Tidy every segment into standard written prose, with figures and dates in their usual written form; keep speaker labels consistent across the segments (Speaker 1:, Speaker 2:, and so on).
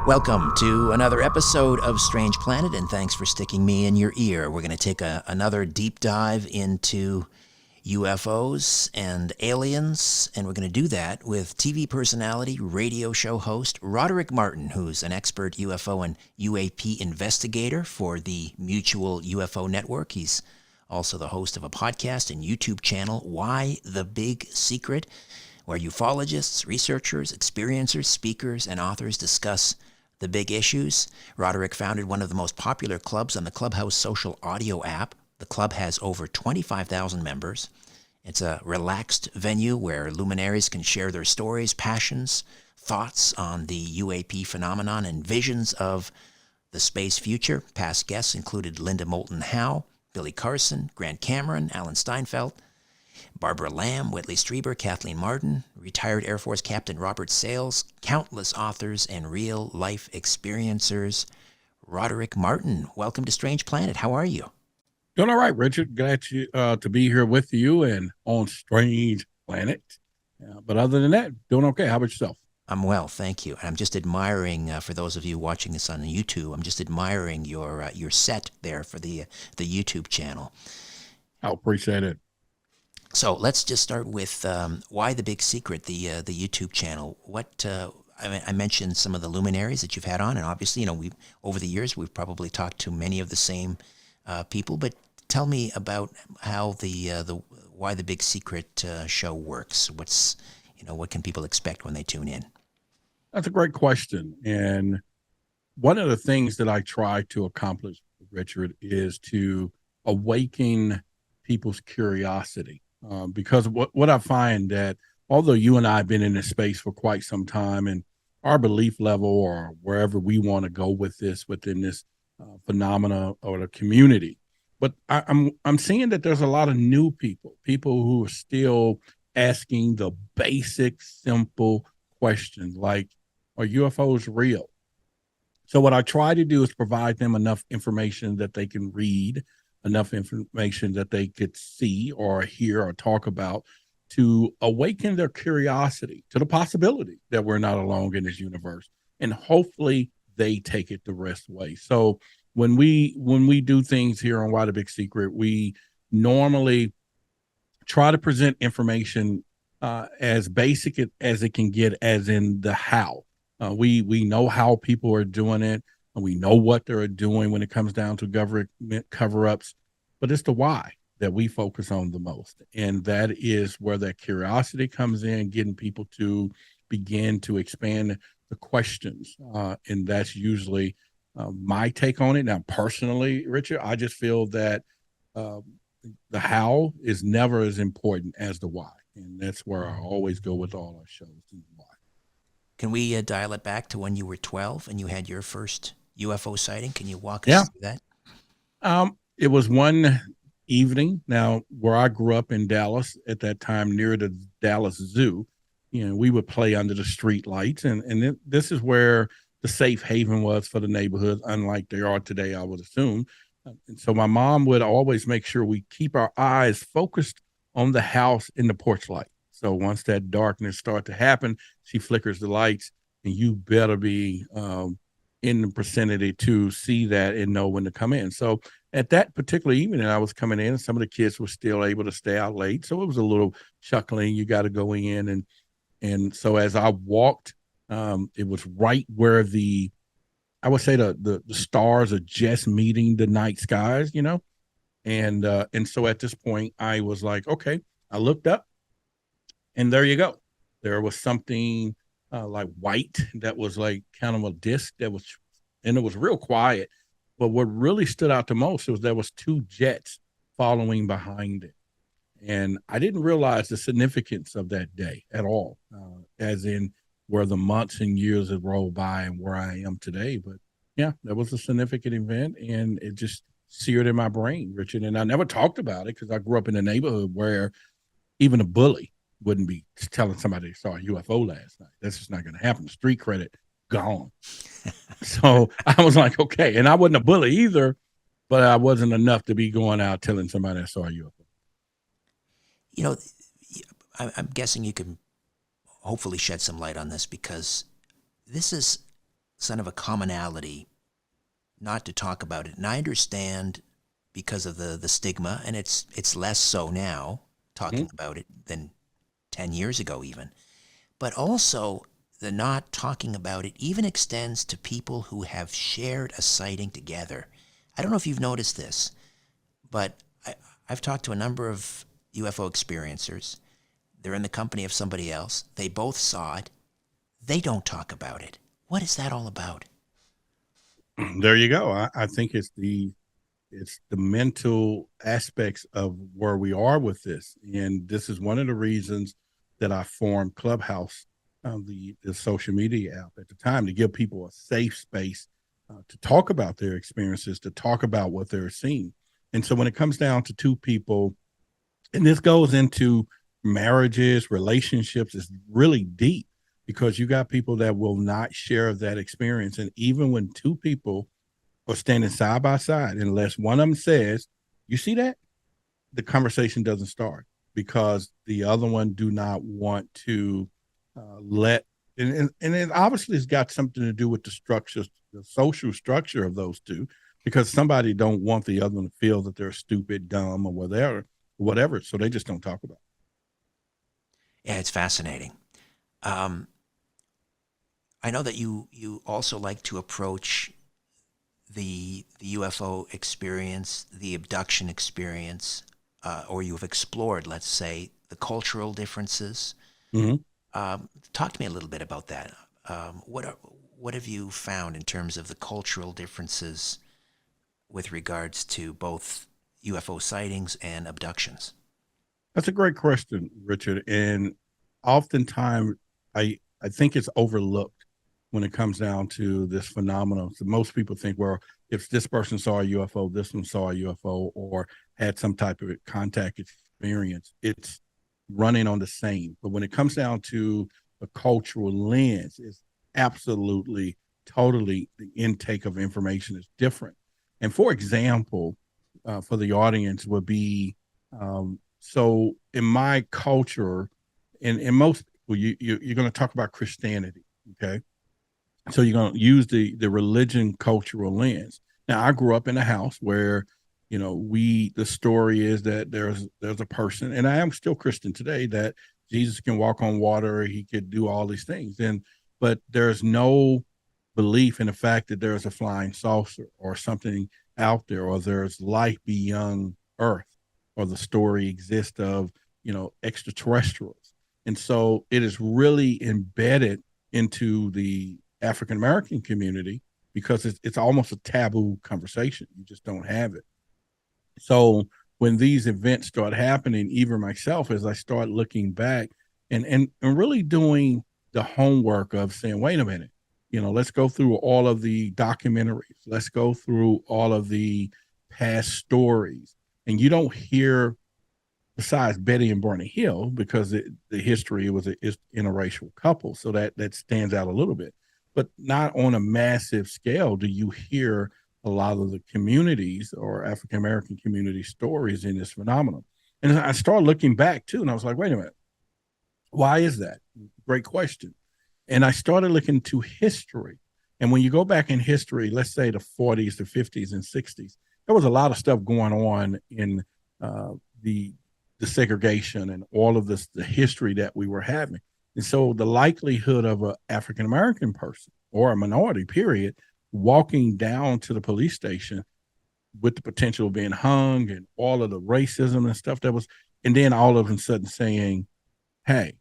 Speaker 1: Welcome to another episode of Strange Planet, and thanks for sticking me in your ear. We're going to take another deep dive into UFOs and aliens, and we're going to do that with TV personality, radio show host Roderick Martin, who's an expert UFO and UAP investigator for the Mutual UFO Network. He's also the host of a podcast and YouTube channel, Why the Big Secret, where ufologists, researchers, experiencers, speakers, and authors discuss the big issues. Roderick founded one of the most popular clubs on the Clubhouse social audio app. The club has over 25,000 members. It's a relaxed venue where luminaries can share their stories, passions, thoughts on the UAP phenomenon, and visions of the space future. Past guests included Linda Moulton Howe, Billy Carson, Grant Cameron, Alan Steinfeld, Barbara Lamb, Whitley Strieber, Kathleen Martin, retired Air Force Captain Robert Sales, countless authors and real-life experiencers. Roderick Martin, welcome to Strange Planet. How are you?
Speaker 2: Doing all right, Richard. Glad to be here with you and on Strange Planet. But other than that, doing okay. How about yourself?
Speaker 1: I'm well, thank you. And I'm just admiring, for those of you watching this on YouTube, I'm just admiring your set there for the YouTube channel.
Speaker 2: I appreciate it.
Speaker 1: So let's just start with Why the Big Secret, the YouTube channel. What I mentioned some of the luminaries that you've had on, and obviously, we over the years we've probably talked to many of the same people. But tell me about how the Why the Big Secret show works. What can people expect when they tune in?
Speaker 2: That's a great question. And one of the things that I try to accomplish, Richard, is to awaken people's curiosity. Because what I find that although you and I have been in this space for quite some time, and our belief level or wherever we want to go with this within this phenomena or the community, but I'm seeing that there's a lot of new people who are still asking the basic, simple questions like, are UFOs real? So what I try to do is provide them enough information that they can read, enough information that they could see or hear or talk about to awaken their curiosity to the possibility that we're not alone in this universe. And hopefully they take it the rest way. So when we do things here on Why the Big Secret, we normally try to present information as basic as it can get, as in the how. We know how people are doing it, and we know what they're doing when it comes down to government cover-ups, but it's the why that we focus on the most. And that is where that curiosity comes in, getting people to begin to expand the questions. And that's usually my take on it. Now, personally, Richard, I just feel that the how is never as important as the why. And that's where I always go with all our shows. Why.
Speaker 1: Can we dial it back to when you were 12 and you had your first UFO sighting? Can you walk us through that?
Speaker 2: It was one evening. Now, where I grew up in Dallas at that time, near the Dallas Zoo, we would play under the street lights. And this is where the safe haven was for the neighborhood, unlike they are today, I would assume. And so my mom would always make sure we keep our eyes focused on the house in the porch light. So once that darkness starts to happen, she flickers the lights, and you better be in the vicinity to see that and know when to come in. So at that particular evening, I was coming in, and some of the kids were still able to stay out late. So it was a little chuckling. You got to go in. And so as I walked, it was right where I would say the stars are just meeting the night skies, And so at this point, I was like, okay, I looked up, and there you go. There was something like white that was like kind of a disc and it was real quiet. But what really stood out the most was there was two jets following behind it. And I didn't realize the significance of that day at all, as in where the months and years have rolled by and where I am today. But yeah, that was a significant event, and it just seared in my brain, Richard. And I never talked about it because I grew up in a neighborhood where even a bully wouldn't be telling somebody they saw a UFO last night. That's just not going to happen. Street credit gone. So I was like, okay. And I wasn't a bully either, but I wasn't enough to be going out telling somebody I saw a UFO.
Speaker 1: I'm guessing you can hopefully shed some light on this, because this is son of a commonality not to talk about it. And I understand because of the stigma, and it's less so now talking about it than 10 years ago even. But also the not talking about it even extends to people who have shared a sighting together. I don't know if you've noticed this, but I've talked to a number of UFO experiencers. They're in the company of somebody else. They both saw it. They don't talk about it. What is that all about?
Speaker 2: There you go. I think it's the mental aspects of where we are with this, and this is one of the reasons that I formed Clubhouse, the social media app at the time, to give people a safe space to talk about their experiences, to talk about what they're seeing. And so when it comes down to two people, and this goes into marriages, relationships, is really deep, because you got people that will not share that experience. And even when two people are standing side by side, unless one of them says, "You see that?" the conversation doesn't start, because the other one do not want to let. And it obviously has got something to do with the structure, the social structure of those two, because somebody don't want the other one to feel that they're stupid, dumb, or whatever. So they just don't talk about
Speaker 1: Yeah, it's fascinating. Um, I know that you also like to approach the UFO experience, the abduction experience, or you've explored, let's say, the cultural differences.
Speaker 2: it. Mm-hmm.
Speaker 1: Talk to me a little bit about that. What have you found in terms of the cultural differences with regards to both UFO sightings and abductions?
Speaker 2: That's a great question, Richard. And oftentimes, I think it's overlooked when it comes down to this phenomenon. So most people think, well, if this person saw a UFO, this one saw a UFO, or had some type of contact experience, it's running on the same. But when it comes down to a cultural lens, it's absolutely, totally, the intake of information is different. And for example, for the audience would be, so in my culture, in most people, you're going to talk about Christianity, okay? So you're going to use the religion cultural lens. Now, I grew up in a house where, the story is that there's a person, and I am still Christian today, that Jesus can walk on water, he could do all these things, but there's no belief in the fact that there's a flying saucer or something out there, or there's life beyond Earth, or the story exists of extraterrestrials. And so it is really embedded into the African American community, because it's almost a taboo conversation. You just don't have it. So when these events start happening, even myself, as I start looking back and really doing the homework of saying, wait a minute, let's go through all of the documentaries, let's go through all of the past stories. And you don't hear, besides Betty and Barney Hill, because the history was an interracial couple, so that stands out a little bit. But not on a massive scale do you hear a lot of the communities or African American community stories in this phenomenon. And I started looking back too, and I was like, wait a minute, why is that? Great question. And I started looking to history. And when you go back in history, let's say the 40s, the 50s, and 60s, there was a lot of stuff going on in the segregation and all of this, the history that we were having. And so the likelihood of an African American person or a minority, period, walking down to the police station with the potential of being hung and all of the racism and stuff that was, and then all of a sudden saying, hey,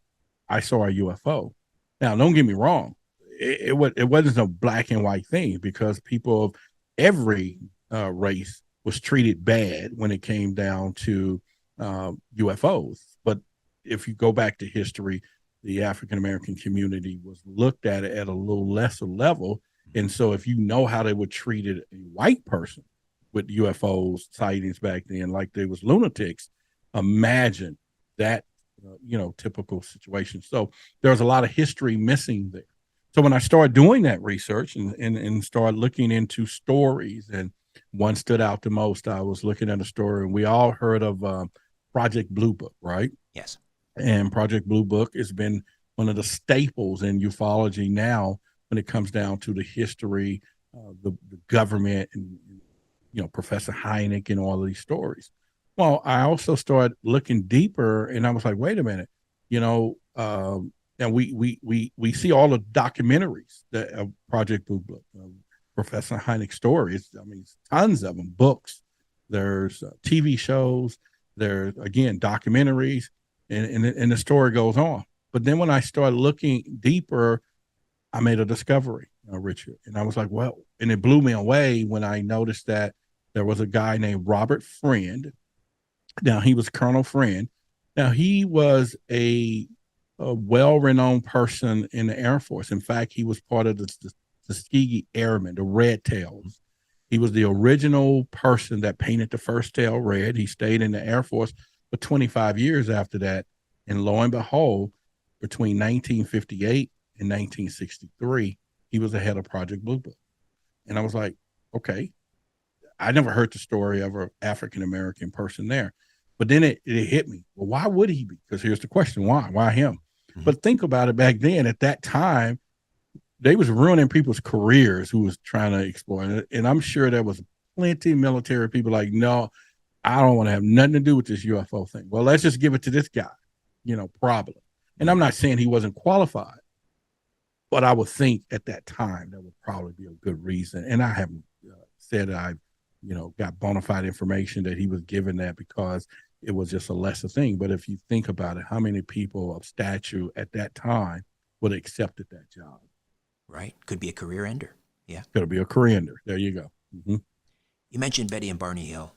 Speaker 2: I saw a UFO. Now, don't get me wrong. It wasn't no black and white thing, because people of every race was treated bad when it came down to UFOs. But if you go back to history, the African American community was looked at a little lesser level. And so if you know how they would treated a white person with UFOs sightings back then, like they was lunatics, imagine that, typical situation. So there's a lot of history missing there. So when I started doing that research and started looking into stories, and one stood out the most, I was looking at a story, and we all heard of Project Blue Book, right?
Speaker 1: Yes.
Speaker 2: And Project Blue Book has been one of the staples in ufology now, when it comes down to the history, the government, and Professor Hynek and all of these stories. Well, I also started looking deeper, and I was like, wait a minute, and we see all the documentaries that Project Blue Book, Professor Hynek stories. I mean, tons of them, books. There's TV shows. There's again documentaries, and the story goes on. But then when I started looking deeper, I made a discovery, Richard, and I was like, well, and it blew me away when I noticed that there was a guy named Robert Friend. Now he was Colonel Friend. Now he was a well-renowned person in the Air Force. In fact, he was part of the Tuskegee Airmen, the Red Tails. He was the original person that painted the first tail red. He stayed in the Air Force for 25 years after that. And lo and behold, between 1958 and 1963, he was the head of Project Blue Book. And I was like, okay, I never heard the story of an African-American person there. But then it hit me. Well, why would he be? Because here's the question, why? Why him? Mm-hmm. But think about it, back then, at that time, they was ruining people's careers who was trying to explore it. And I'm sure there was plenty of military people like, no, I don't want to have nothing to do with this UFO thing. Well, let's just give it to this guy, probably. And I'm not saying he wasn't qualified, but I would think at that time that would probably be a good reason. And I haven't said I, got bona fide information that he was given that because it was just a lesser thing. But if you think about it, how many people of stature at that time would have accepted that job?
Speaker 1: Right. Could be a career ender. Yeah.
Speaker 2: Could be a career ender. There you go. Mm-hmm.
Speaker 1: You mentioned Betty and Barney Hill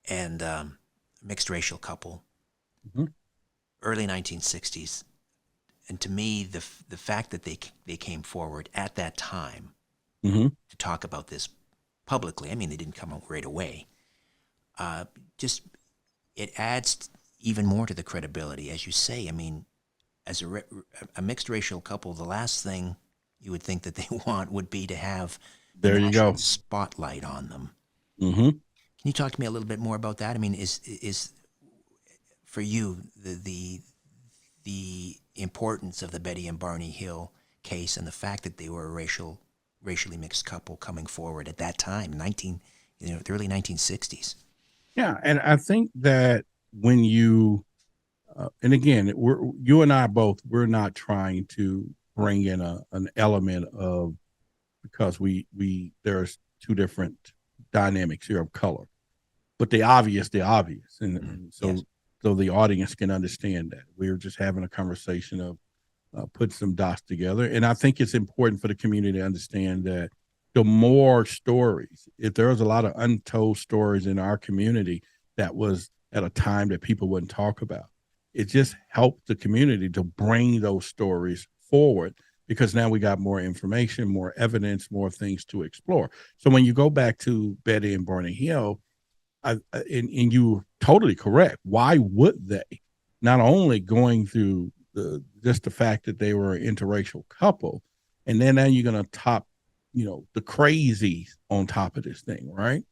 Speaker 1: and mixed racial couple, mm-hmm. early 1960s. And to me, the fact that they came forward at that time mm-hmm. to talk about this publicly, I mean, they didn't come out right away, just it adds even more to the credibility. As you say, I mean, as a mixed racial couple, the last thing you would think that they want would be to have the national spotlight on them. Mm-hmm. Can you talk to me a little bit more about that? I mean, is for you the importance of the Betty and Barney Hill case and the fact that they were a racially mixed couple coming forward at that time, the early 1960s?
Speaker 2: Yeah, and I think that when you and again, you and I both, we're not trying to bring in an element of, because there's two different dynamics here of color, but the obvious, and so yes. So the audience can understand that we're just having a conversation of put some dots together, and I think it's important for the community to understand that the more stories, if there's a lot of untold stories in our community that was at a time that people wouldn't talk about, it just helped the community to bring those stories forward, because now we got more information, more evidence, more things to explore. So when you go back to Betty and Barney Hill, and you're totally correct. Why would they? Not only going through just the fact that they were an interracial couple, and then now you're going to top, the crazy on top of this thing, right?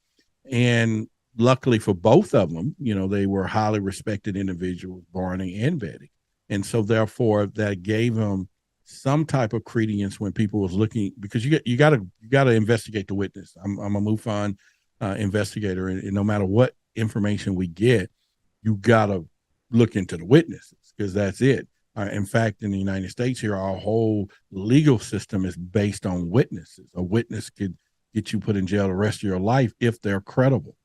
Speaker 2: And luckily for both of them, they were highly respected individuals, Barney and Betty. And so therefore that gave them some type of credence when people was looking, because you got to investigate the witness. I'm a MUFON investigator, and no matter what information we get, you got to look into the witnesses, because that's it. In fact, in the United States here, our whole legal system is based on witnesses. A witness could get you put in jail the rest of your life if they're credible,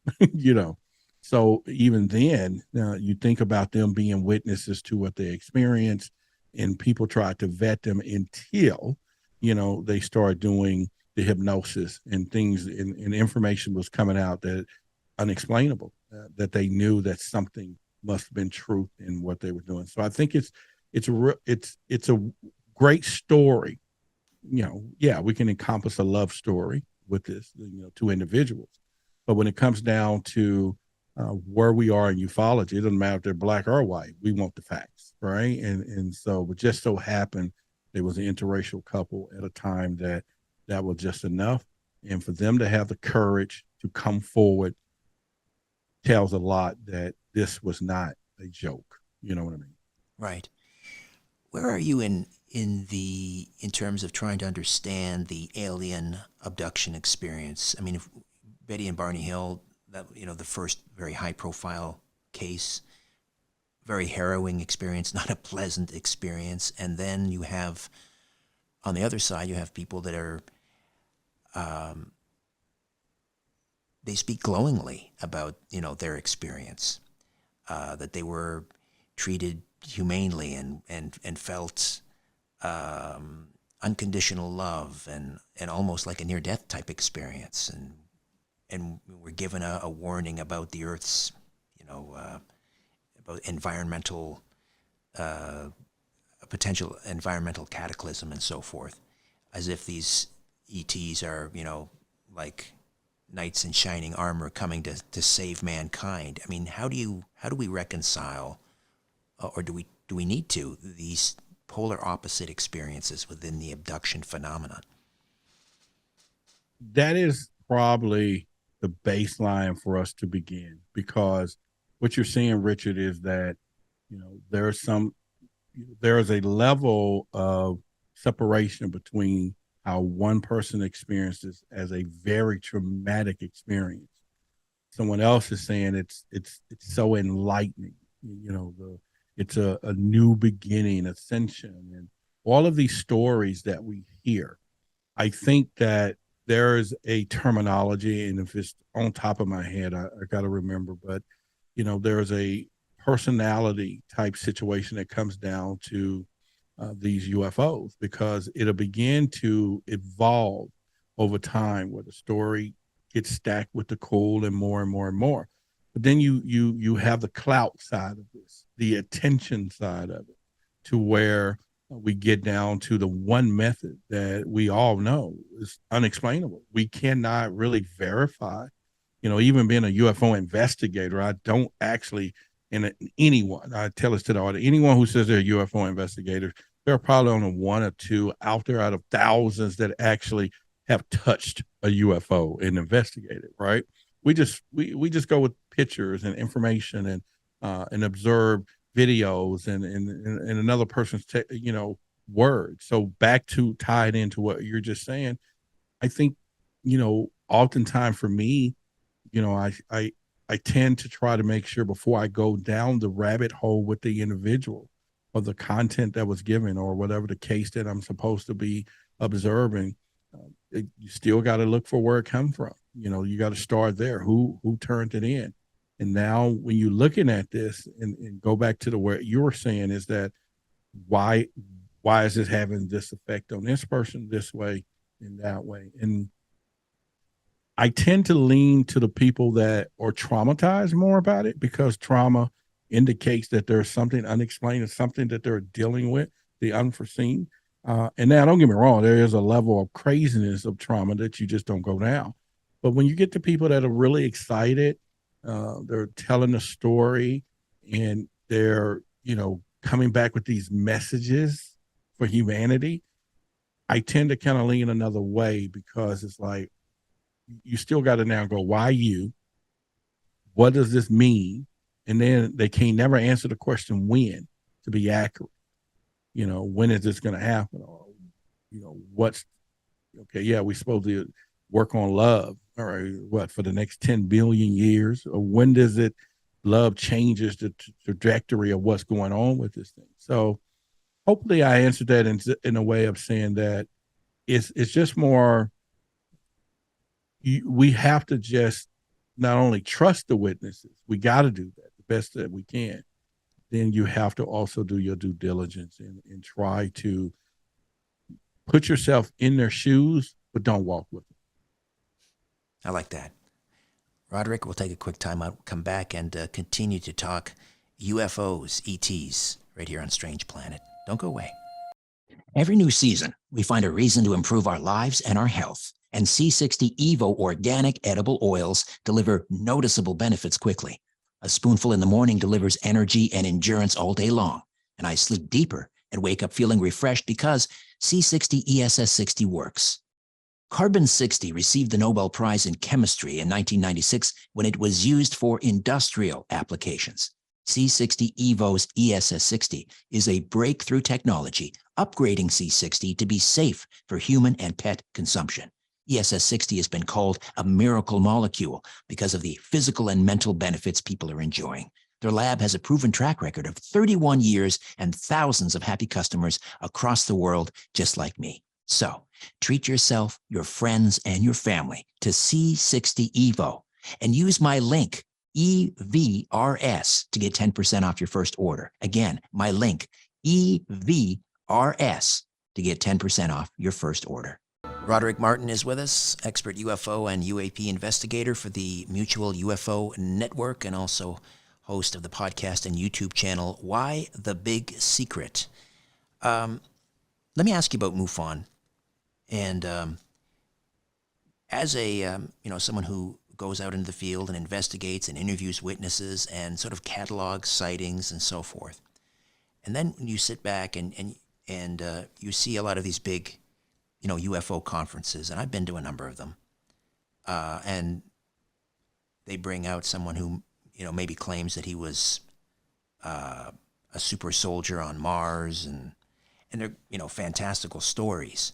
Speaker 2: So even then, you think about them being witnesses to what they experienced, and people tried to vet them until, they started doing the hypnosis and things, and information was coming out that unexplainable, that they knew that something must have been truth in what they were doing. So I think it's a great story. We can encompass a love story with this, two individuals, but when it comes down to where we are in ufology, it doesn't matter if they're black or white. We want the facts, right? And so it just so happened there was an interracial couple at a time that was just enough, and for them to have the courage to come forward tells a lot that this was not a joke. You know what I mean?
Speaker 1: Right. Where are you in in terms of trying to understand the alien abduction experience. I mean, if Betty and Barney Hill, that, you know, the first very high profile case, very harrowing experience, not a pleasant experience. And then you have, on the other side, you have people that are, they speak glowingly about, you know, their experience, that they were treated humanely and felt unconditional love and almost like a near-death type experience. And we're given a warning about the Earth's, you know, about environmental, a potential environmental cataclysm and so forth, as if these ETs are, you know, like knights in shining armor coming to save mankind. I mean, how do we reconcile, or do we need to, these polar opposite experiences within the abduction phenomenon?
Speaker 2: That is probably the baseline for us to begin, because what you're seeing, Richard, is that, you know, there is a level of separation between how one person experiences as a very traumatic experience. Someone else is saying it's so enlightening, you know, it's a new beginning, ascension, and all of these stories that we hear. I think that there is a terminology, and if it's on top of my head, I got to remember, but, you know, there is a personality type situation that comes down to these UFOs, because it'll begin to evolve over time, where the story gets stacked with the cool and more and more and more. But then you have the clout side of this, the attention side of it, to where we get down to the one method that we all know is unexplainable. We cannot really verify. You know, even being a UFO investigator, I don't actually, and anyone, I tell this to the audience, anyone who says they're a UFO investigator, there are probably only one or two out there out of thousands that actually have touched a UFO and investigated, right? We just go with pictures and information and observe videos and another person's you know, words. So back to tied into what you're just saying, I think, you know, oftentimes for me, you know, I tend to try to make sure before I go down the rabbit hole with the individual or the content that was given or whatever the case that I'm supposed to be observing, you still got to look for where it come from. You know, you got to start there. Who turned it in? And now when you're looking at this and go back to the where you were saying is that why is it having this effect on this person this way and that way? And I tend to lean to the people that are traumatized more about it, because trauma indicates that there's something unexplained, and something that they're dealing with, the unforeseen. And now, don't get me wrong, there is a level of craziness of trauma that you just don't go down. But when you get to people that are really excited, they're telling a story, and they're, you know, coming back with these messages for humanity, I tend to kind of lean another way, because it's like, you still got to now go, why you? What does this mean? And then they can't never answer the question when, to be accurate. You know, when is this going to happen? Or, you know, what's okay? Yeah, we're supposed to work on love. All right, what, for the next 10 billion years? Or when does it, love changes the trajectory of what's going on with this thing? So hopefully I answered that in a way of saying that it's just more, we have to just not only trust the witnesses, we got to do that the best that we can. Then you have to also do your due diligence and try to put yourself in their shoes, but don't walk with them.
Speaker 1: I like that. Roderick, we'll take a quick time out, come back, and continue to talk UFOs, ETs, right here on Strange Planet. Don't go away. Every new season, we find a reason to improve our lives and our health. And C60 Evo organic edible oils deliver noticeable benefits quickly. A spoonful in the morning delivers energy and endurance all day long. And I sleep deeper and wake up feeling refreshed because C60 ESS60 works. Carbon 60 received the Nobel Prize in Chemistry in 1996 when it was used for industrial applications. C60 Evo's ESS60 is a breakthrough technology upgrading C60 to be safe for human and pet consumption. ESS60 has been called a miracle molecule because of the physical and mental benefits people are enjoying. Their lab has a proven track record of 31 years and thousands of happy customers across the world, just like me. So treat yourself, your friends, and your family to C60 Evo and use my link, EVRS, to get 10% off your first order. Again, my link, EVRS, to get 10% off your first order. Roderick Martin is with us, expert UFO and UAP investigator for the Mutual UFO Network and also host of the podcast and YouTube channel, Why the Big Secret. Let me ask you about MUFON. And as a, someone who goes out into the field and investigates and interviews witnesses and sort of catalogs sightings and so forth. And then when you sit back and you see a lot of these big, UFO conferences, and I've been to a number of them, and they bring out someone who, maybe claims that he was a super soldier on Mars, and they're, fantastical stories.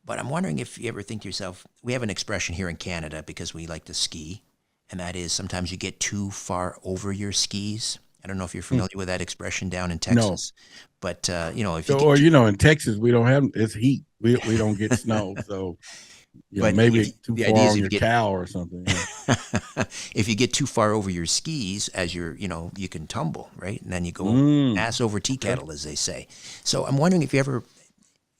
Speaker 1: But I'm wondering if you ever think to yourself, we have an expression here in Canada because we like to ski, and that is sometimes you get too far over your skis. I don't know if you're familiar with that expression down in Texas, but if you
Speaker 2: in Texas we don't have it's heat. We don't get snow, so
Speaker 1: but
Speaker 2: maybe too
Speaker 1: the
Speaker 2: far
Speaker 1: idea is
Speaker 2: on
Speaker 1: if
Speaker 2: your cow or something. Yeah.
Speaker 1: If you get too far over your skis, as you're, you can tumble, right, and then you go ass over tea kettle, as they say. So I'm wondering if you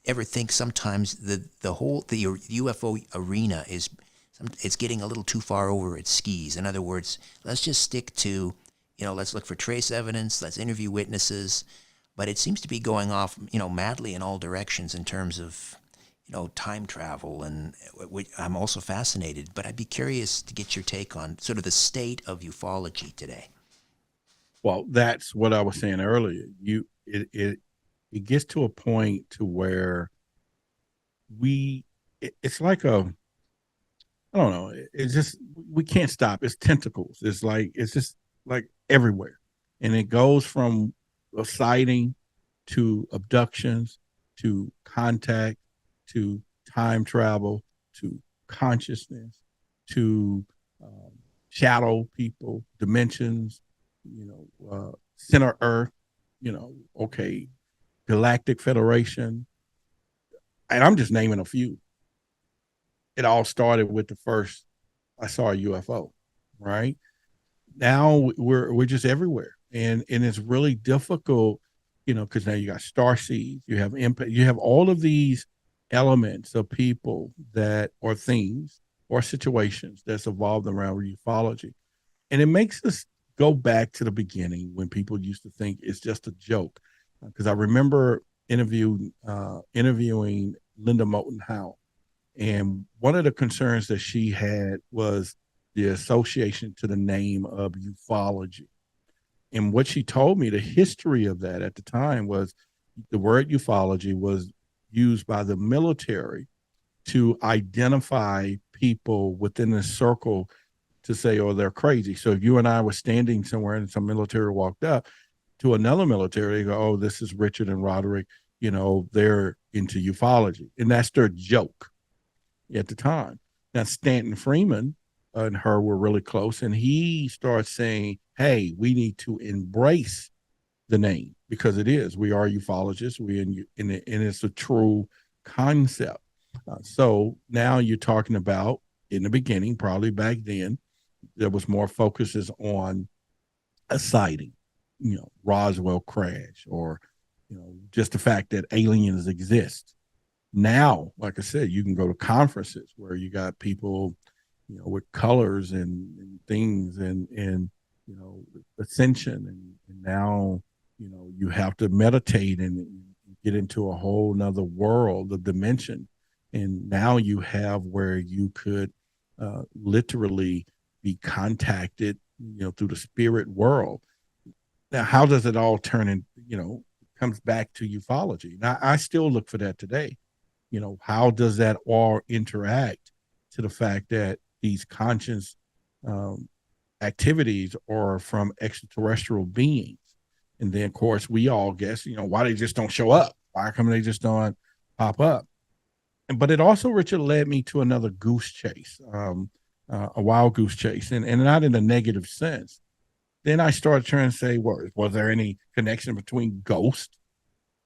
Speaker 1: ever think sometimes the UFO arena it's getting a little too far over its skis. In other words, let's just stick to, let's look for trace evidence, let's interview witnesses, but it seems to be going off, madly in all directions in terms of, time travel, and I'm also fascinated, but I'd be curious to get your take on sort of the state of ufology today.
Speaker 2: Well, that's what I was saying earlier. It gets to a point to where it's like I don't know, it's just, we can't stop. It's tentacles. It's just like everywhere. And it goes from a sighting to abductions to contact to time travel to consciousness to shadow people, dimensions, center Earth, okay, Galactic Federation, and I'm just naming a few. It all started with the first I saw a UFO, right? Now we're just everywhere, and it's really difficult, because now you got star seeds, you have impact, you have all of these elements of people that or things or situations that's evolved around ufology, and it makes us go back to the beginning when people used to think it's just a joke. Because I remember interviewing Linda Moulton Howe, and one of the concerns that she had was the association to the name of ufology. And what she told me, the history of that at the time was the word ufology was used by the military to identify people within a circle to say, oh, they're crazy. So if you and I were standing somewhere and some military walked up to another military, they go, oh, this is Richard and Roderick, they're into ufology. And that's their joke at the time. Now, Stanton Freeman and her were really close, and he starts saying, hey, we need to embrace the name because it is. We are ufologists. And it's a true concept. So now you're talking about, in the beginning, probably back then, there was more focuses on a sighting, Roswell crash, or, just the fact that aliens exist. Now, like I said, you can go to conferences where you got people, with colors and things and ascension. And now, you have to meditate and get into a whole nother world, the dimension. And now you have where you could literally be contacted, through the spirit world. Now, how does it all turn in, comes back to ufology? Now, I still look for that today. How does that all interact to the fact that these conscious activities are from extraterrestrial beings. And then, of course, we all guess, why they just don't show up. Why come they just don't pop up? But it also, Richard, led me to another goose chase, a wild goose chase, and not in a negative sense. Then I started trying to say, well, was there any connection between ghosts?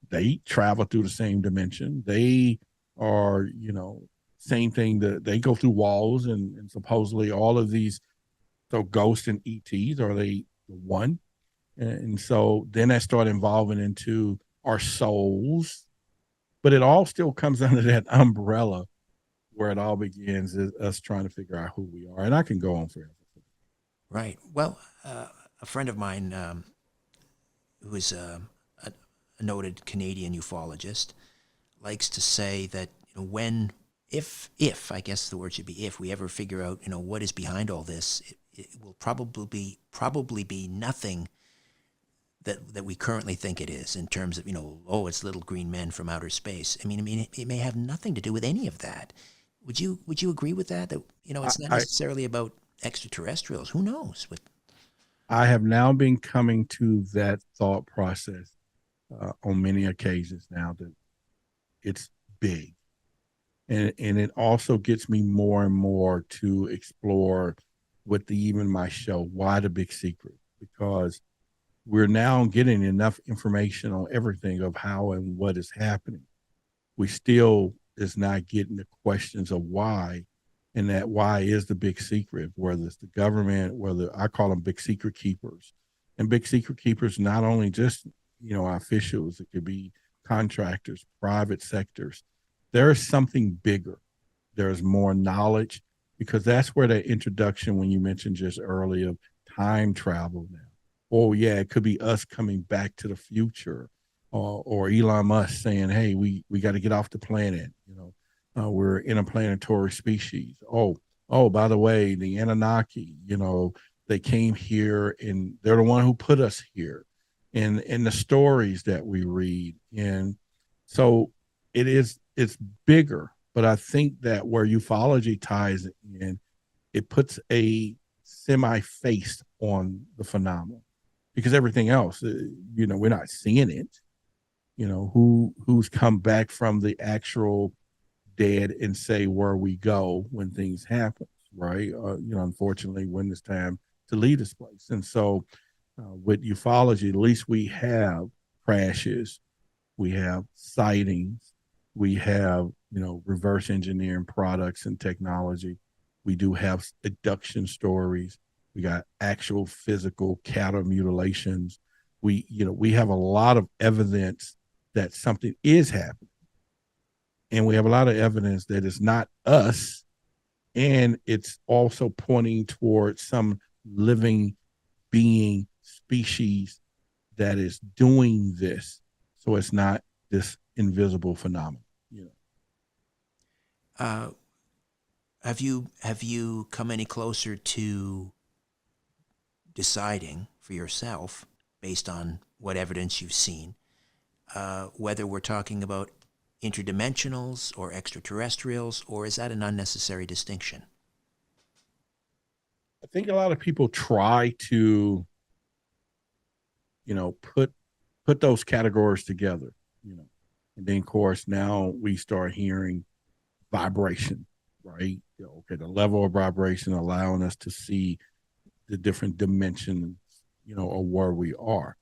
Speaker 2: They travel through the same dimension. They are, same thing that they go through walls, and supposedly all of these, so ghosts and ETs, are they one? And so then that started involving into our souls, but it all still comes under that umbrella where it all begins is us trying to figure out who we are. And I can go on forever.
Speaker 1: Right. Well, a friend of mine who is a noted Canadian ufologist likes to say that when, if I guess the word should be if we ever figure out what is behind all this, it will probably be nothing that we currently think it is in terms of it's little green men from outer space. I mean it may have nothing to do with any of that. Would you agree with that it's not necessarily about extraterrestrials? Who knows?
Speaker 2: I have now been coming to that thought process on many occasions now, that it's big, and it also gets me more and more to explore with even my show, Why the Big Secret, because we're now getting enough information on everything of how and what is happening. We still is not getting the questions of why, and that why is the big secret, whether it's the government, whether I call them big secret keepers. And big secret keepers, not only just, officials, it could be contractors, private sectors. There is something bigger. There's more knowledge, because that's where that introduction, when you mentioned just earlier, of time travel now. Oh yeah, it could be us coming back to the future, or Elon Musk saying, "Hey, we got to get off the planet. We're interplanetary species." Oh, by the way, the Anunnaki, they came here and they're the one who put us here, and in the stories that we read, and so it's bigger. But I think that where ufology ties in, it puts a semi face on the phenomenon, because everything else, we're not seeing it. Who's come back from the actual dead and say where we go when things happen, right? Unfortunately, when it's time to leave this place. And so with ufology, at least we have crashes, we have sightings, we have, reverse engineering products and technology. We do have abduction stories. We got actual physical cattle mutilations. We have a lot of evidence that something is happening. And we have a lot of evidence that it's not us. And it's also pointing towards some living being species that is doing this. So it's not this invisible phenomenon.
Speaker 1: Have you come any closer to deciding for yourself, based on what evidence you've seen, whether we're talking about interdimensionals or extraterrestrials, or is that an unnecessary distinction?
Speaker 2: I think a lot of people try to, put those categories together, and then of course now we start hearing vibration, right? Okay, the level of vibration allowing us to see the different dimensions, of where we are.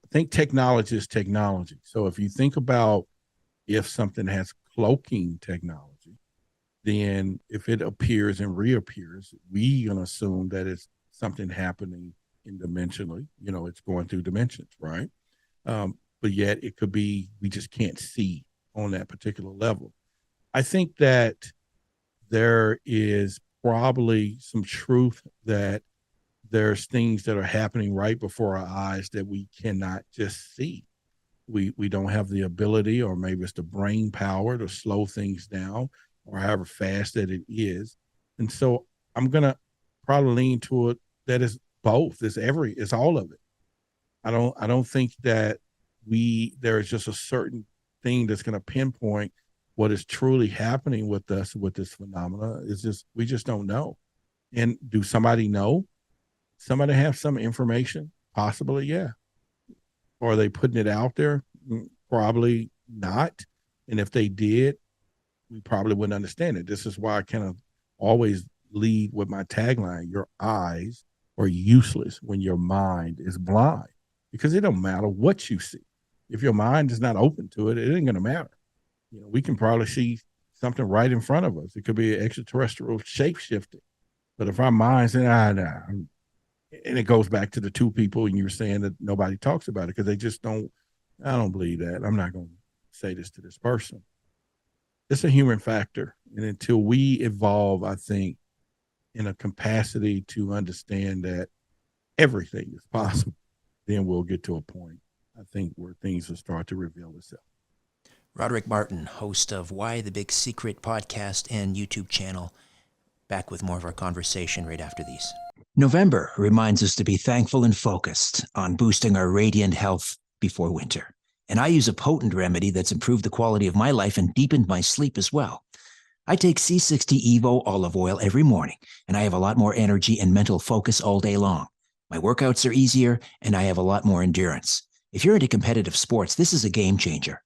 Speaker 2: I think technology is technology. So if you think about if something has cloaking technology, then if it appears and reappears, we gonna assume that it's something happening in dimensionally. It's going through dimensions, right? But yet it could be we just can't see on that particular level. I think that there is probably some truth that there's things that are happening right before our eyes that we cannot just see. We don't have the ability, or maybe it's the brain power to slow things down, or however fast that it is. And so I'm gonna probably lean to it that is both. It's all of it. I don't think that there is just a certain thing that's gonna pinpoint what is truly happening with us with this phenomena. Is just we just don't know. And do somebody know? somebody have some information? Possibly, yeah. Or are they putting it out there? Probably not. And if they did, we probably wouldn't understand it. This is why I kind of always lead with my tagline: your eyes are useless when your mind is blind, because it don't matter what you see. If your mind is not open to it, it ain't going to matter. We can probably see something right in front of us. It could be an extraterrestrial shape shifting. But if our minds say, nah, and it goes back to the two people, and you were saying that nobody talks about it because they just don't. I don't believe that. I'm not going to say this to this person. It's a human factor. And until we evolve, I think, in a capacity to understand that everything is possible, then we'll get to a point, I think, where things will start to reveal itself.
Speaker 1: Roderick Martin, host of Why the Big Secret podcast and YouTube channel, back with more of our conversation right after these. November reminds us to be thankful and focused on boosting our radiant health before winter. And I use a potent remedy that's improved the quality of my life and deepened my sleep as well. I take C60 Evo olive oil every morning, and I have a lot more energy and mental focus all day long. My workouts are easier, and I have a lot more endurance. If you're into competitive sports, this is a game changer.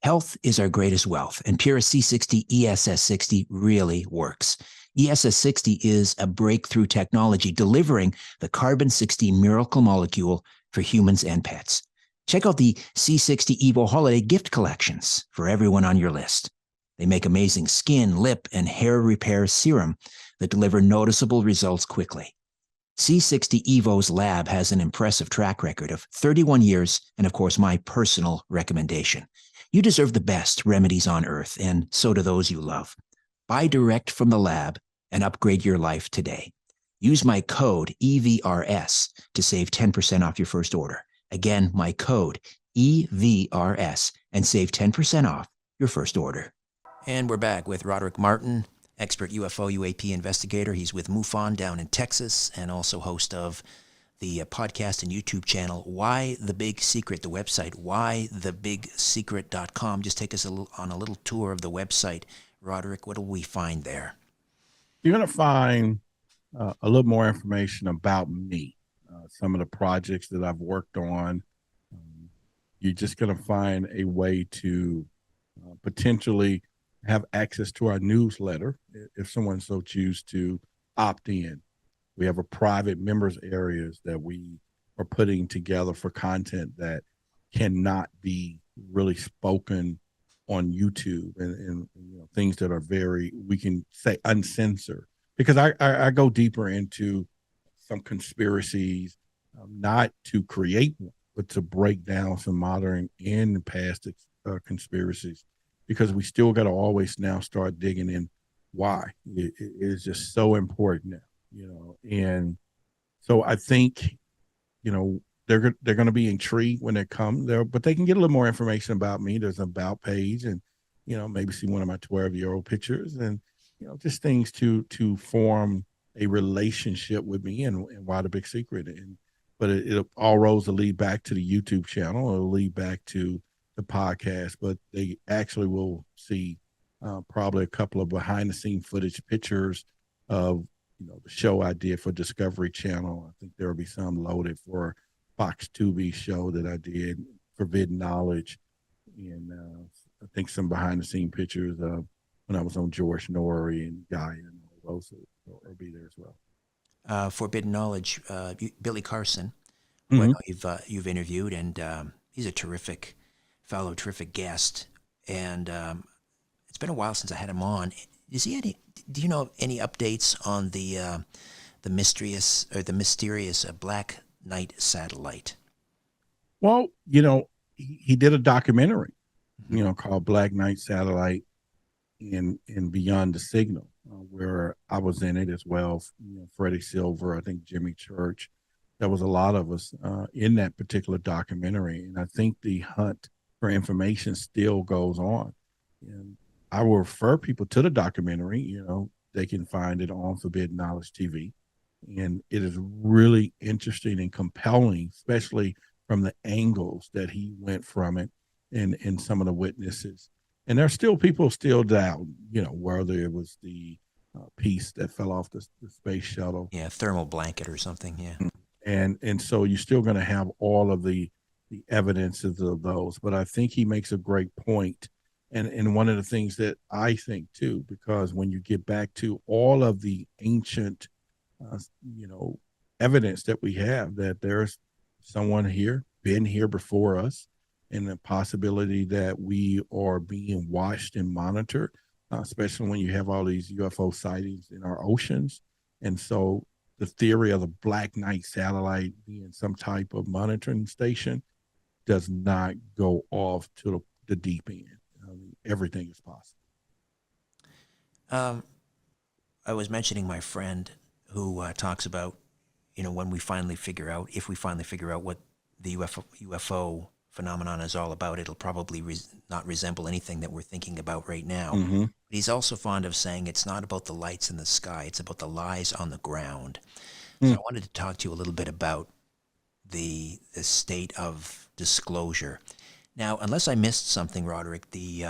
Speaker 1: Health is our greatest wealth, and Pura C60 ESS60 really works. ESS60 is a breakthrough technology delivering the carbon-60 miracle molecule for humans and pets. Check out the C60 Evo holiday gift collections for everyone on your list. They make amazing skin, lip, and hair repair serum that deliver noticeable results quickly. C60 Evo's lab has an impressive track record of 31 years and, of course, my personal recommendation. You deserve the best remedies on earth, and so do those you love. Buy direct from the lab and upgrade your life today. Use my code EVRS to save 10% off your first order. Again, my code EVRS and save 10% off your first order. And we're back with Roderick Martin, expert UFO UAP investigator. He's with MUFON down in Texas and also host of the podcast and YouTube channel, Why the Big Secret, the website, whythebigsecret.com. Just take us on a little tour of the website. Roderick, what will we find there?
Speaker 2: You're going to find a little more information about me, some of the projects that I've worked on. You're just going to find a way to potentially have access to our newsletter if someone so chooses to opt in. We have a private members areas that we are putting together for content that cannot be really spoken on YouTube and things that are very, we can say, uncensored, because I go deeper into some conspiracies, not to create one, but to break down some modern and past conspiracies, because we still got to always now start digging in why. It is just so important now, and so I think, they're going to be intrigued when they come there, but they can get a little more information about me. There's an about page, and maybe see one of my 12-year-old pictures, and just things to form a relationship with me and Why the Big Secret. But it all roads will lead back to the YouTube channel. It'll lead back to the podcast, but they actually will see probably a couple of behind the scene footage pictures of the show I did for Discovery Channel. I think there will be some loaded for Fox Tubi show that I did, Forbidden Knowledge, and I think some behind the scene pictures of when I was on George Norrie and Guy, and all those will be there as well.
Speaker 1: Forbidden Knowledge, Billy Carson,
Speaker 2: Mm-hmm.
Speaker 1: you've interviewed, and he's a terrific fellow, terrific guest. And it's been a while since I had him on. Do you know any updates on the mysterious Black Knight satellite?
Speaker 2: Well, he did a documentary, called Black Knight Satellite and Beyond the Signal, where I was in it as well. Freddie Silver, I think Jimmy Church. There was a lot of us in that particular documentary, and I think the hunt for information still goes on. And I will refer people to the documentary. They can find it on Forbidden Knowledge TV, and it is really interesting and compelling, especially from the angles that he went from it and some of the witnesses. And there's still people still doubt, whether it was the piece that fell off the space shuttle.
Speaker 1: Yeah, thermal blanket or something, yeah.
Speaker 2: and so you're still going to have all of the evidences of those. But I think he makes a great point, and one of the things that I think too, because when you get back to all of the ancient, uh, you know, evidence that we have that there's someone here been here before us, and the possibility that we are being watched and monitored, especially when you have all these UFO sightings in our oceans, and so the theory of the Black Knight satellite being some type of monitoring station does not go off to the deep end. I mean, everything is possible.
Speaker 1: Um, I was mentioning my friend who talks about, when we finally figure out, if we finally figure out what the UFO phenomenon is all about, it'll probably not resemble anything that we're thinking about right now.
Speaker 2: Mm-hmm.
Speaker 1: But he's also fond of saying it's not about the lights in the sky, it's about the lies on the ground. So I wanted to talk to you a little bit about the state of disclosure. Now, unless I missed something, Roderick, the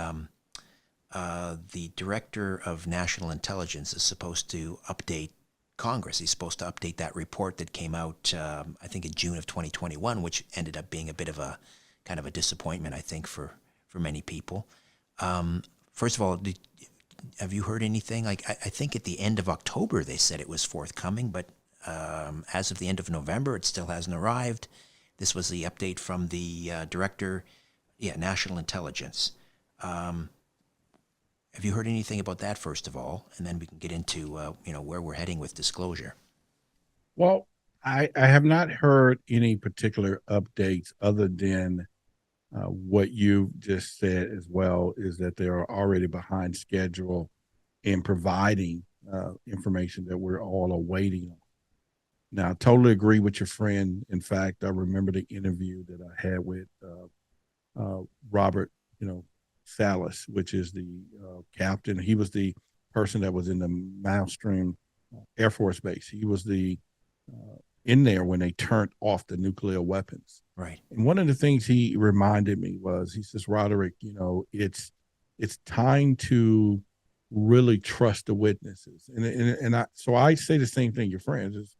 Speaker 1: director of national intelligence is supposed to update Congress. He's supposed to update that report that came out, I think, in June of 2021, which ended up being a bit of a kind of a disappointment, I think, for many people. First of all, have you heard anything? Like, I think at the end of October they said it was forthcoming, but as of the end of November, it still hasn't arrived. This was the update from the director, national intelligence. Have you heard anything about that, first of all? And then we can get into, where we're heading with disclosure.
Speaker 2: Well, I have not heard any particular updates other than what you just said as well, is that they are already behind schedule in providing information that we're all awaiting. Now, I totally agree with your friend. In fact, I remember the interview that I had with Robert, Salas, which is the captain. He was the person that was in the Malmstrom Air Force Base. He was the in there when they turned off the nuclear weapons.
Speaker 1: Right.
Speaker 2: And one of the things he reminded me was, he says, Roderick, it's time to really trust the witnesses. So I say the same thing, your friends, is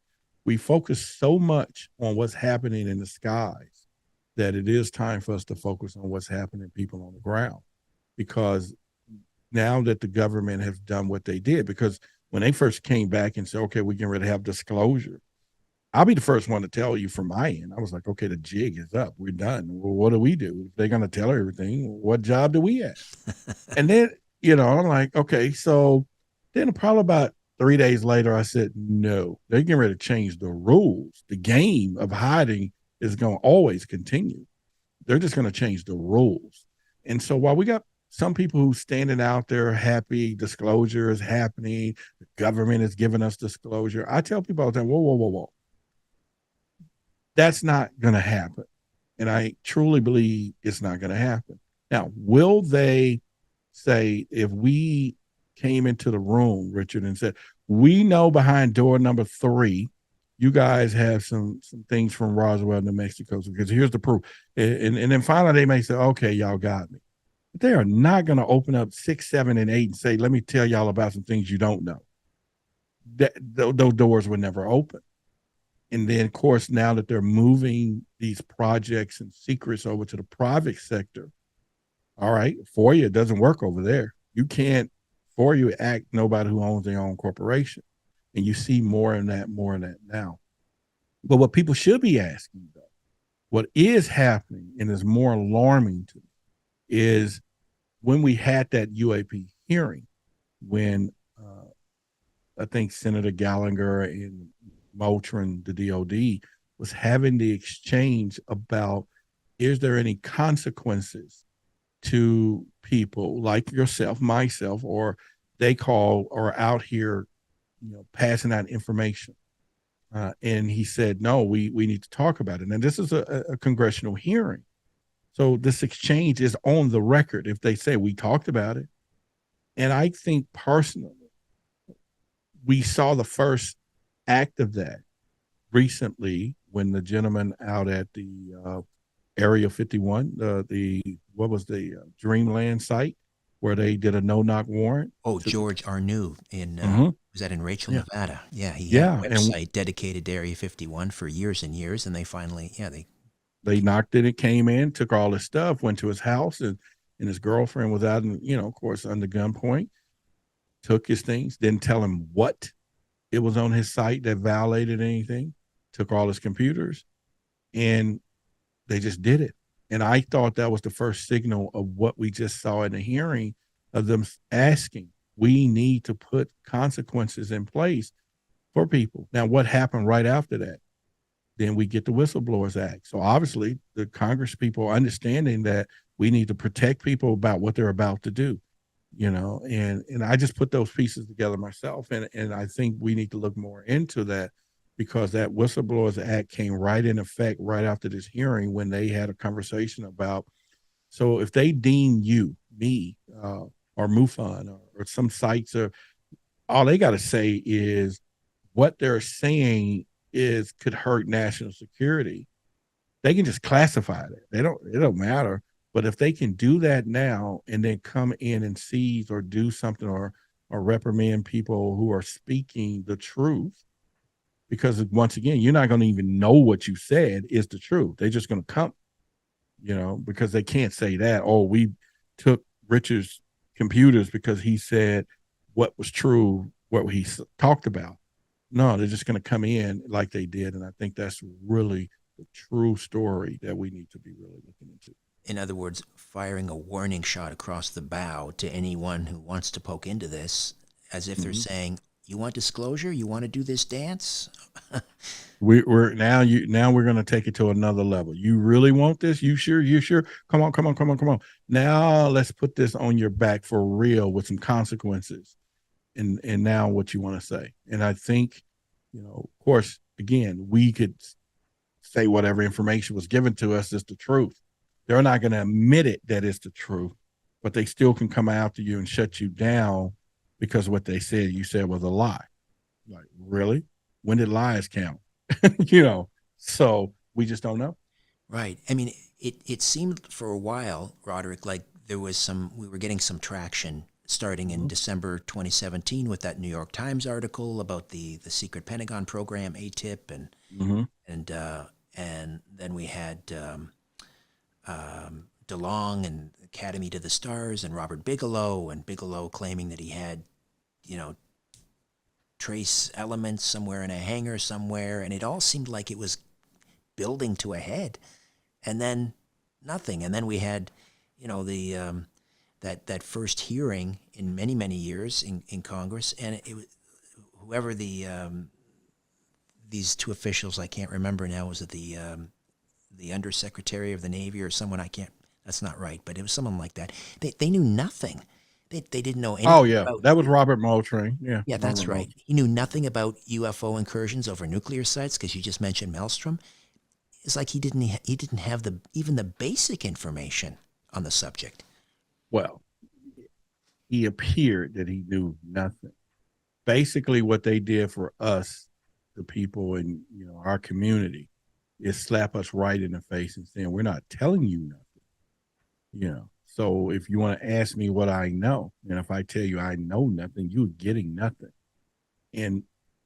Speaker 2: we focus so much on what's happening in the skies that it is time for us to focus on what's happening people on the ground. Because now that the government has done what they did, because when they first came back and said, okay, we can really have disclosure, I'll be the first one to tell you from my end. I was like, okay, the jig is up. We're done. Well, what do we do? If they're going to tell everything, what job do we have? And then, I'm like, okay. So then probably about 3 days later, I said, no, they're getting ready to change the rules. The game of hiding is going to always continue. They're just going to change the rules. And so while we got some people who standing out there happy, disclosure is happening, the government is giving us disclosure, I tell people all the time, whoa, whoa, whoa, whoa. That's not going to happen. And I truly believe it's not going to happen. Now, will they say, if we came into the room, Richard, and said, we know behind door number 3, you guys have some things from Roswell, New Mexico, because here's the proof. And then finally they may say, okay, y'all got me. But they are not going to open up 6, 7, and 8 and say, let me tell y'all about some things you don't know. Those doors were never open. And then, of course, now that they're moving these projects and secrets over to the private sector, all right, for you, it doesn't work over there. You can't, for you, act nobody who owns their own corporation. And you see more of that now. But what people should be asking, though, what is happening and is more alarming to me is when we had that UAP hearing, when I think Senator Gallagher and Moultrie, the DOD, was having the exchange about, is there any consequences to people like yourself, myself, or they call or out here, passing out information. And he said, no, we need to talk about it. And this is a congressional hearing. So this exchange is on the record if they say we talked about it. And I think personally, we saw the first act of that recently when the gentleman out at the Area 51, what was the Dreamland site, where they did a no-knock warrant.
Speaker 1: Oh, George Arnoux
Speaker 2: Mhm.
Speaker 1: was that in Rachel,
Speaker 2: Yeah.
Speaker 1: Nevada? Yeah, he had
Speaker 2: Yeah.
Speaker 1: a
Speaker 2: And
Speaker 1: website dedicated to Area 51 for years and years, and they finally, yeah, they.
Speaker 2: they knocked it. It came in, took all his stuff, went to his house, and his girlfriend was out, and of course, under gunpoint, took his things, didn't tell him what it was on his site that violated anything, took all his computers, and they just did it. And I thought that was the first signal of what we just saw in the hearing of them asking, we need to put consequences in place for people. Now, what happened right after that? Then we get the Whistleblowers Act. So obviously, the Congress people are understanding that we need to protect people about what they're about to do, and I just put those pieces together myself, and I think we need to look more into that because that Whistleblowers Act came right in effect right after this hearing when they had a conversation about. So if they deem you, me, or MUFON or some sites, or all they got to say is what they're saying is could hurt national security. They can just classify it. It don't matter. But if they can do that now and then come in and seize or do something or reprimand people who are speaking the truth, because once again, you're not going to even know what you said is the truth. They're just going to come, because they can't say that. Oh, we took Richard's computers because he said what was true, what he talked about. No, they're just going to come in like they did. And I think that's really the true story that we need to be really looking into.
Speaker 1: In other words, firing a warning shot across the bow to anyone who wants to poke into this, as if they're saying, "You want disclosure? You want to do this dance?"
Speaker 2: Now we're going to take it to another level. You really want this? You sure? You sure? Come on, come on, come on, come on. Now let's put this on your back for real with some consequences. And now what you want to say. And I think, of course, again, we could say whatever information was given to us is the truth. They're not going to admit it that it's the truth, but they still can come after you and shut you down because what they said you said was a lie. Like, really? When did lies count? So we just don't know.
Speaker 1: Right. I mean, it seemed for a while, Roderick, like we were getting some traction starting in December 2017 with that New York Times article about the secret Pentagon program, ATIP, and then we had DeLong and Academy to the Stars and Robert Bigelow, and Bigelow claiming that he had, trace elements somewhere in a hangar somewhere, and it all seemed like it was building to a head, and then nothing, and then we had, the that first hearing in many years in Congress, and it was whoever these two officials, I can't remember now, was it the Undersecretary of the Navy or someone, I can't, that's not right, but it was someone like that. They knew nothing. They didn't know anything.
Speaker 2: Oh yeah,
Speaker 1: about,
Speaker 2: that was Robert Moultrie. Yeah,
Speaker 1: yeah, that's
Speaker 2: Robert
Speaker 1: right.
Speaker 2: Moultrie.
Speaker 1: He knew nothing about UFO incursions over nuclear sites because you just mentioned Maelstrom. It's like he didn't have even the basic information on the subject.
Speaker 2: Well, he appeared that he knew nothing. Basically, what they did for us, the people in our community, is slap us right in the face and saying we're not telling you nothing. So if you want to ask me what I know, and if I tell you I know nothing, you're getting nothing. And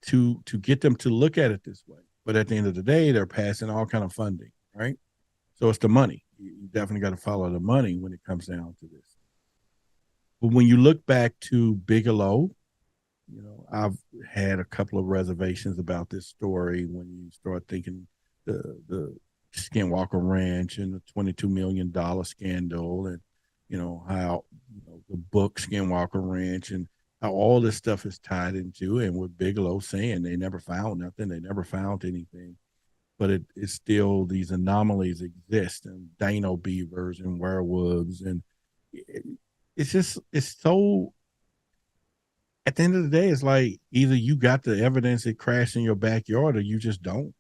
Speaker 2: to get them to look at it this way, but at the end of the day, they're passing all kind of funding, right? So it's the money. You definitely got to follow the money when it comes down to this. But when you look back to Bigelow, I've had a couple of reservations about this story when you start thinking the Skinwalker Ranch and the $22 million scandal, and how the book Skinwalker Ranch and how all this stuff is tied into, and what Bigelow saying they never found nothing, they never found anything, but it's still these anomalies exist, and dino beavers and werewolves, and it's so. At the end of the day, it's like either you got the evidence it crashed in your backyard, or you just don't.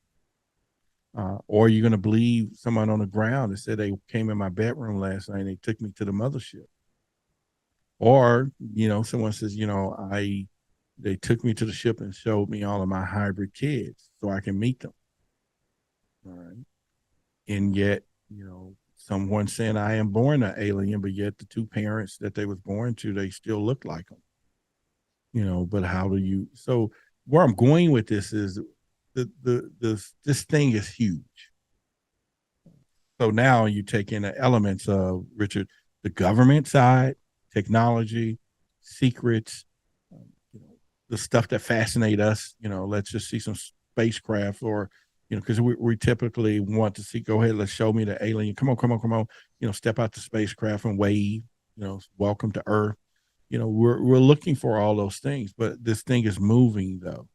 Speaker 2: Or you're going to believe someone on the ground that said they came in my bedroom last night and they took me to the mothership. Or, someone says, they took me to the ship and showed me all of my hybrid kids so I can meet them. All right. And yet, someone saying I am born an alien, but yet the two parents that they was born to, they still look like them. But how do you? So where I'm going with this is this thing is huge. So now you take in the elements of Richard, the government side, technology, secrets, you know, the stuff that fascinate us. Let's just see some spacecraft, or because we typically want to see. Go ahead, let's show me the alien. Come on, come on, come on. Step out the spacecraft and wave. Welcome to Earth. We're looking for all those things, but this thing is moving though.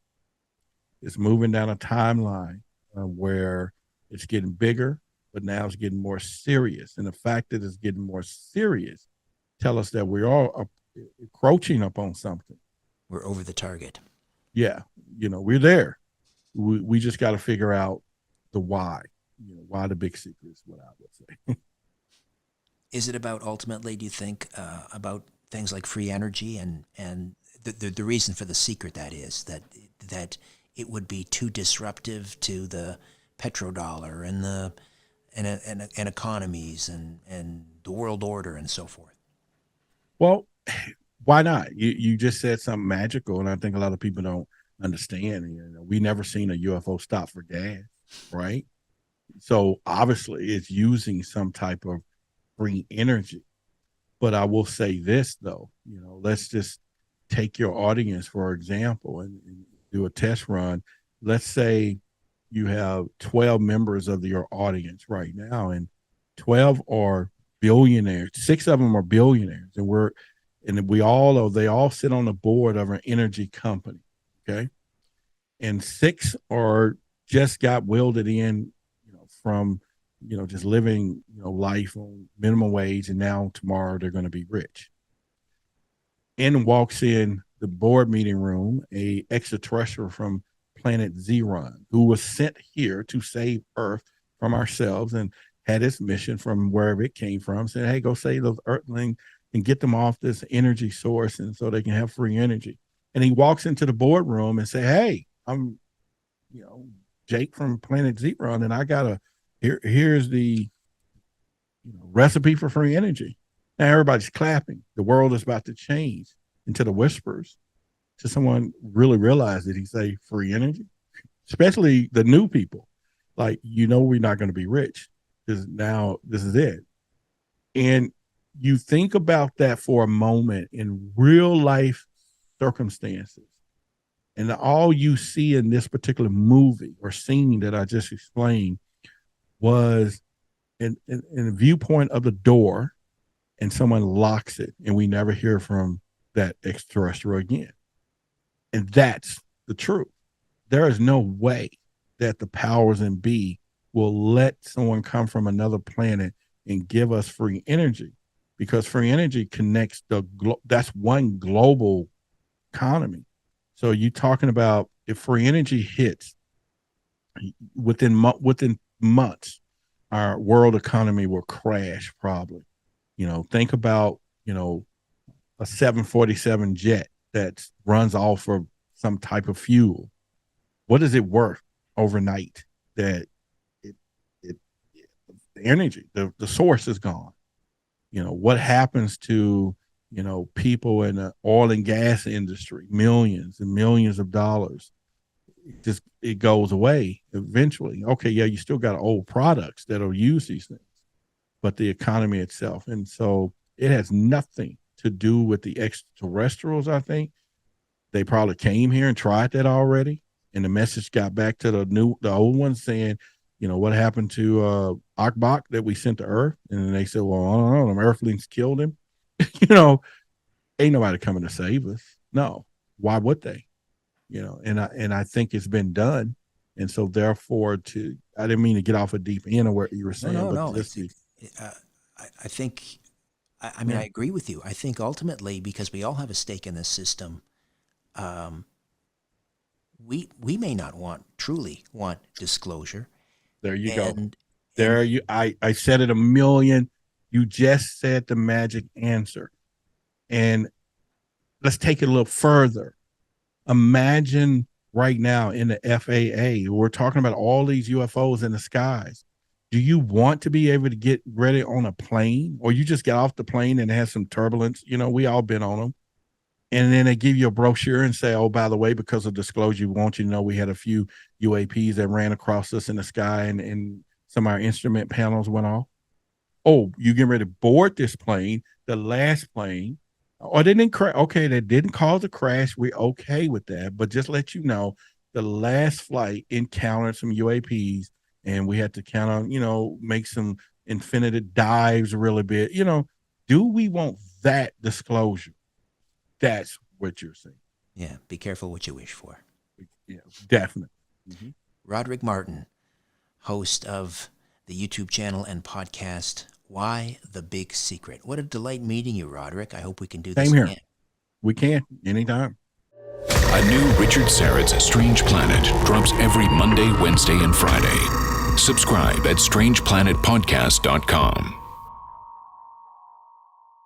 Speaker 2: It's moving down a timeline where it's getting bigger, but now it's getting more serious. And the fact that it's getting more serious tell us that we're all encroaching upon something.
Speaker 1: We're over the target.
Speaker 2: Yeah, we're there. We just got to figure out the why. Why the big secret is what I would say.
Speaker 1: Is it about ultimately, do you think, about things like free energy and the reason for the secret that it would be too disruptive to the petrodollar and economies and the world order and so forth?
Speaker 2: Well, why not? You just said something magical, and I think a lot of people don't understand. We never seen a UFO stop for gas, right? So obviously, it's using some type of free energy. But I will say this though, let's just take your audience for example and do a test run. Let's say you have 12 members of your audience right now, and 12 are billionaires. 6 of them are billionaires, and they all sit on the board of an energy company. Okay. And 6 are just got welded in, from, just living, life on minimum wage. And now tomorrow they're going to be rich. In walks in the board meeting room, a extraterrestrial from planet Zeron, who was sent here to save Earth from ourselves and had its mission from wherever it came from, said, hey, go save those Earthlings and get them off this energy source, and so they can have free energy. And he walks into the boardroom and say, hey, I'm, Jake from planet Zeron, and I got here's the recipe for free energy. Now everybody's clapping. The world is about to change into the whispers. To someone really realize that he say free energy, especially the new people, like, we're not going to be rich because now this is it. And you think about that for a moment in real life circumstances, and all you see in this particular movie or scene that I just explained was in the viewpoint of the door, and someone locks it, and we never hear from that extraterrestrial again. And that's the truth. There is no way that the powers in be will let someone come from another planet and give us free energy, because free energy connects that's one global economy. So you're talking about, if free energy hits within months, our world economy will crash probably. Think about, a 747 jet that runs off of some type of fuel. What is it worth overnight that the energy, the source is gone? What happens to, people in the oil and gas industry, millions and millions of dollars? It goes away eventually. Okay, yeah, you still got old products that'll use these things, but the economy itself. And so it has nothing to do with the extraterrestrials. I think they probably came here and tried that already, and the message got back to the old ones saying, what happened to Akbach that we sent to Earth? And then they said, well, I don't know, the Earthlings killed him. Ain't nobody coming to save us. No, why would they? And I think it's been done. And so therefore, I didn't mean to get off a deep end of what you were saying,
Speaker 1: No. I think, I mean, I agree with you. I think ultimately, because we all have a stake in this system, we may not truly want disclosure.
Speaker 2: There you go. I said it a million. You just said the magic answer. And let's take it a little further. Imagine right now in the FAA, we're talking about all these UFOs in the skies. Do you want to be able to get ready on a plane, or you just get off the plane and it has some turbulence? We all been on them. And then they give you a brochure and say, oh, by the way, because of disclosure, we want you to know we had a few UAPs that ran across us in the sky, and some of our instrument panels went off. Oh, you getting ready to board this plane, the last plane, or they didn't crash. Okay, they didn't cause a crash. We're okay with that. But just let you know, the last flight encountered some UAPs, and we had to kind of, make some infinitive dives a really bit. Do we want that disclosure? That's what you're saying.
Speaker 1: Yeah, be careful what you wish for.
Speaker 2: Yeah, definitely. Mm-hmm.
Speaker 1: Roderick Martin, host of the YouTube channel and podcast, Why the Big Secret. What a delight meeting you, Roderick. I hope we can do this
Speaker 2: Same
Speaker 1: again.
Speaker 2: here. We can, anytime.
Speaker 3: A new Richard Syrett's Strange Planet drops every Monday, Wednesday, and Friday. Subscribe at strangeplanetpodcast.com.